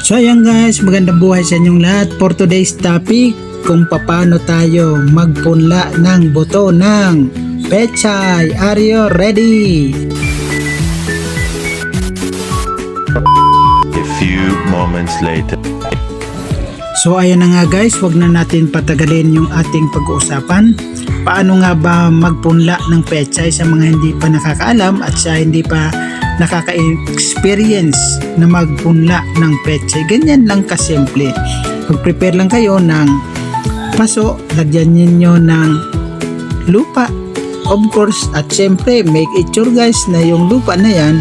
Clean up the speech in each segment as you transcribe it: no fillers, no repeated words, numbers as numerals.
So ayan guys, magandang buhay sa inyong lahat. For today's topic, kung paano tayo magpunla ng buto ng pechay. Are you ready? A few moments later. So ayan na nga guys, wag na natin patagalin yung ating pag-uusapan. Paano nga ba magpunla ng pechay sa mga hindi pa nakakaalam at sa hindi pa nakaka-experience na magpunla ng pechay? Ganyan lang kasimple. Mag-prepare lang kayo ng paso, lagyan niyo ng lupa, of course, at syempre make it sure guys na yung lupa na yan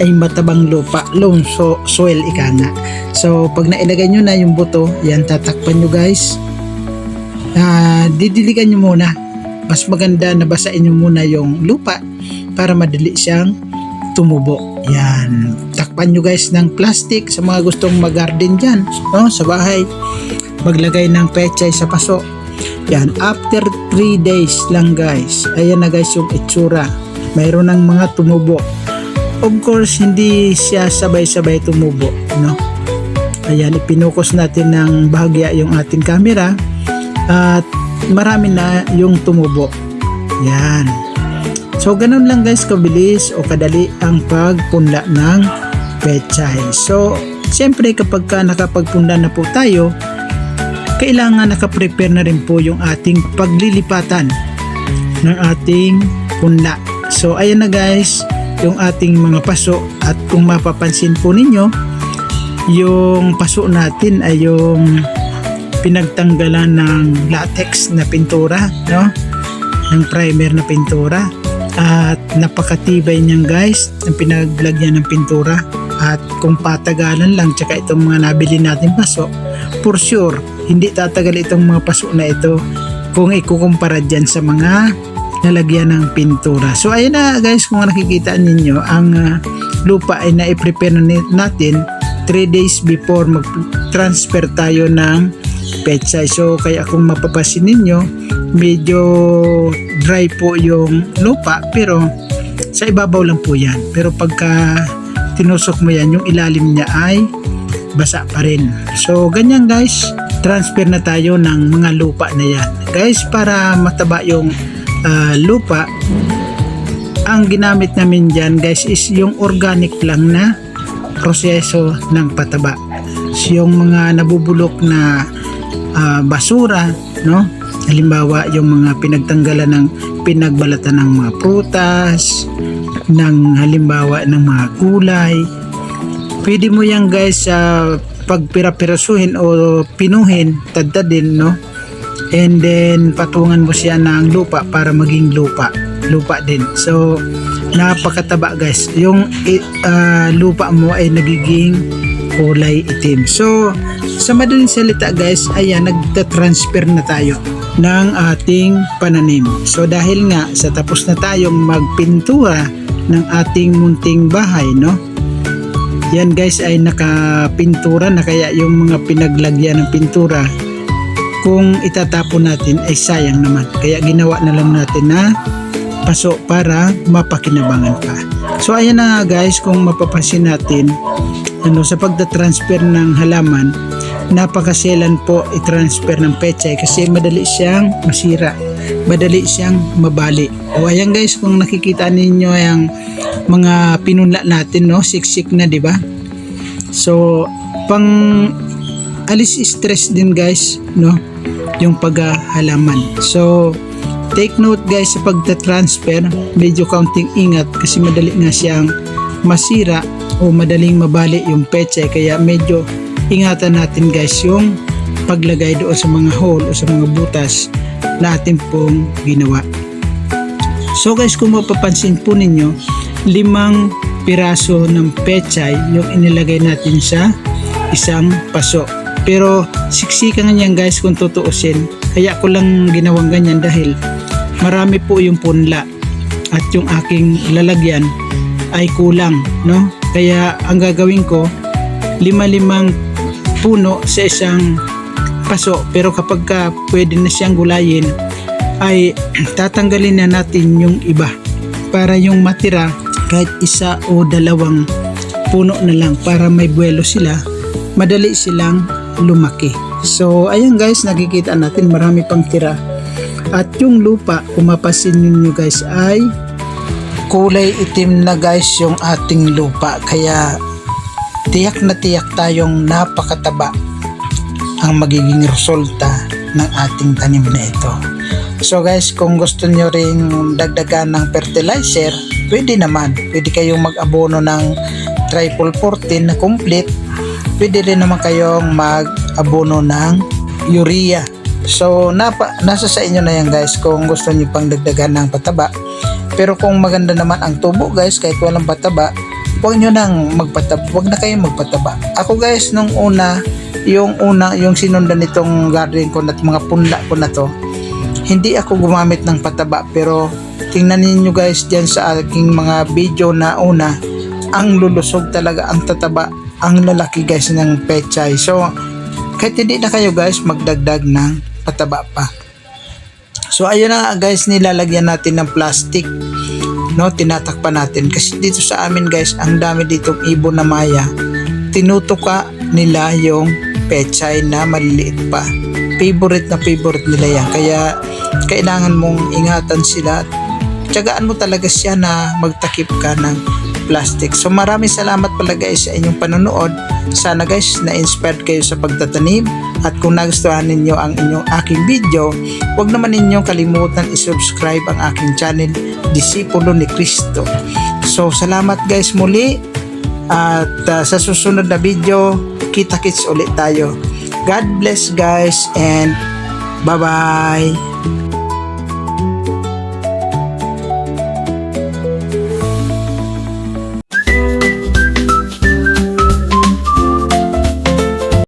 ay matabang lupa, loam soil ika nga. So pag nailagay nyo na yung buto, yan tatakpan nyo guys. Didiligan nyo muna. Mas maganda na basain nyo muna yung lupa para madali siyang tumubo. Yan. Takpan nyo guys ng plastic sa mga gustong mag-garden dyan, no? Sa bahay. Maglagay ng pechay sa paso. Yan. After 3 days lang guys. Ayan na guys yung itsura. Mayroon ng mga tumubo. Of course, hindi siya sabay-sabay tumubo, no? Ayan, ipinukos natin ng bahagya yung ating camera at marami na yung tumubo. Yan. So, ganun lang guys kabilis o kadali ang pagpunla ng pechay. So, siyempre kapag nakapagpunla na po tayo, kailangan nakaprepare na rin po yung ating paglilipatan ng ating punla. So, ayan na guys, yung ating mga paso, at kung mapapansin po ninyo, yung paso natin ay yung pinagtanggalan ng latex na pintura, no? Ng primer na pintura, at napakatibay niyan guys ng pinaglagyan ng pintura. At kung patagalan lang tsaka itong mga nabili natin paso, for sure hindi tatagal itong mga paso na ito kung ikukumpara dyan sa mga nalagyan ng pintura. So ayun na guys, kung nakikita ninyo, ang lupa ay na-prepare na natin 3 days before mag-transfer tayo ng pechay. So kaya kung mapapasin ninyo, medyo dry po yung lupa, pero sa ibabaw lang po yan. Pero pagka tinusok mo yan, yung ilalim niya ay basa pa rin. So ganyan guys, transfer na tayo ng mga lupa na yan guys. Para mataba yung lupa, ang ginamit namin dyan guys is yung organic lang na proseso ng pataba. So, yung mga nabubulok na basura, no? Halimbawa yung mga pinagtanggalan ng pinagbalatan ng mga prutas, ng halimbawa ng mga gulay, pwede mo yan guys pagpira-pirasuhin o pinuhin, tadtadin, no? And then patungan mo siya ng lupa para maging lupa din. So napakataba guys, yung lupa mo ay nagiging kulay itim. So sa madaling salita guys, ayan, nagta-transfer na tayo ng ating pananim. So dahil nga sa tapos na tayong magpintura ng ating munting bahay, no? Yan guys ay nakapintura na, kaya yung mga pinaglagyan ng pintura, kung itatapon natin ay sayang naman. Kaya ginawa na lang natin na paso para mapakinabangan pa. So ayan na nga guys, kung mapapansin natin, sa pagta-transfer ng halaman, napakaselan po i-transfer ng pechay kasi madali siyang masira, madali siyang mabali. O ayan guys, kung nakikita ninyo yung mga pinunla natin, no, siksik na, di ba? So pang alis stress din guys, no, yung paghahalaman. So take note guys, sa pagta-transfer, medyo kaunting ingat kasi madali nga siyang masira o madaling mabali yung pechay. Kaya medyo ingatan natin guys yung paglagay doon sa mga hole o sa mga butas na ating pong ginawa. So guys, kung mapapansin po ninyo, 5 piraso ng pechay yung inilagay natin sa isang paso. Pero siksikan yan guys kung tutuusin. Kaya ko lang ginawang ganyan dahil marami po yung punla at yung aking lalagyan ay kulang, no? Kaya ang gagawin ko, 5 puno sa isang paso. Pero kapag pwede na siyang gulayin, ay tatanggalin na natin yung iba para yung matira kahit 1 o 2 puno na lang para may buwelo sila madali silang lumaki. So ayan guys, nakikita natin marami pang tira. At yung lupa, kung mapasin ninyo guys, ay kulay itim na guys yung ating lupa. Kaya tiyak na tiyak tayong napakataba ang magiging resulta ng ating tanim na ito. So guys, kung gusto nyo ring dagdagan ng fertilizer, pwede naman. Pwede kayong mag-abono ng triple 14 na complete. Pwede rin naman kayong mag-abono ng urea. So nasa sa inyo na yan guys kung gusto nyo pang dagdagan ng pataba. Pero kung maganda naman ang tubo guys, kahit walang pataba, huwag nyo nang magpataba, huwag na kayong magpataba. Ako guys, nung yung sinundan nitong garden ko at mga punla ko na to, hindi ako gumamit ng pataba. Pero tingnan ninyo guys dyan sa aking mga video na una, ang lulusog talaga, ang tataba, ang lalaki guys ng pechay. So kahit hindi na kayo guys magdagdag ng pataba pa. So ayun na guys, nilalagyan natin ng plastic, no, tinatakpan natin kasi dito sa amin guys, ang dami ditong ibon na maya. Tinutuka nila yung pechay na maliliit pa. Favorite nila yan, kaya kailangan mong ingatan sila. Tiyagaan mo talaga siya na magtakip ka ng plastic. So maraming salamat pala guys sa inyong panonood. Sana guys na-inspired kayo sa pagtatanim, at kung nagustuhan ninyo ang aking video, huwag naman ninyong kalimutan i-subscribe ang aking channel, Disipulo ni Cristo. So salamat guys muli, at sa susunod na video kita-kits ulit tayo. God bless guys, and bye bye.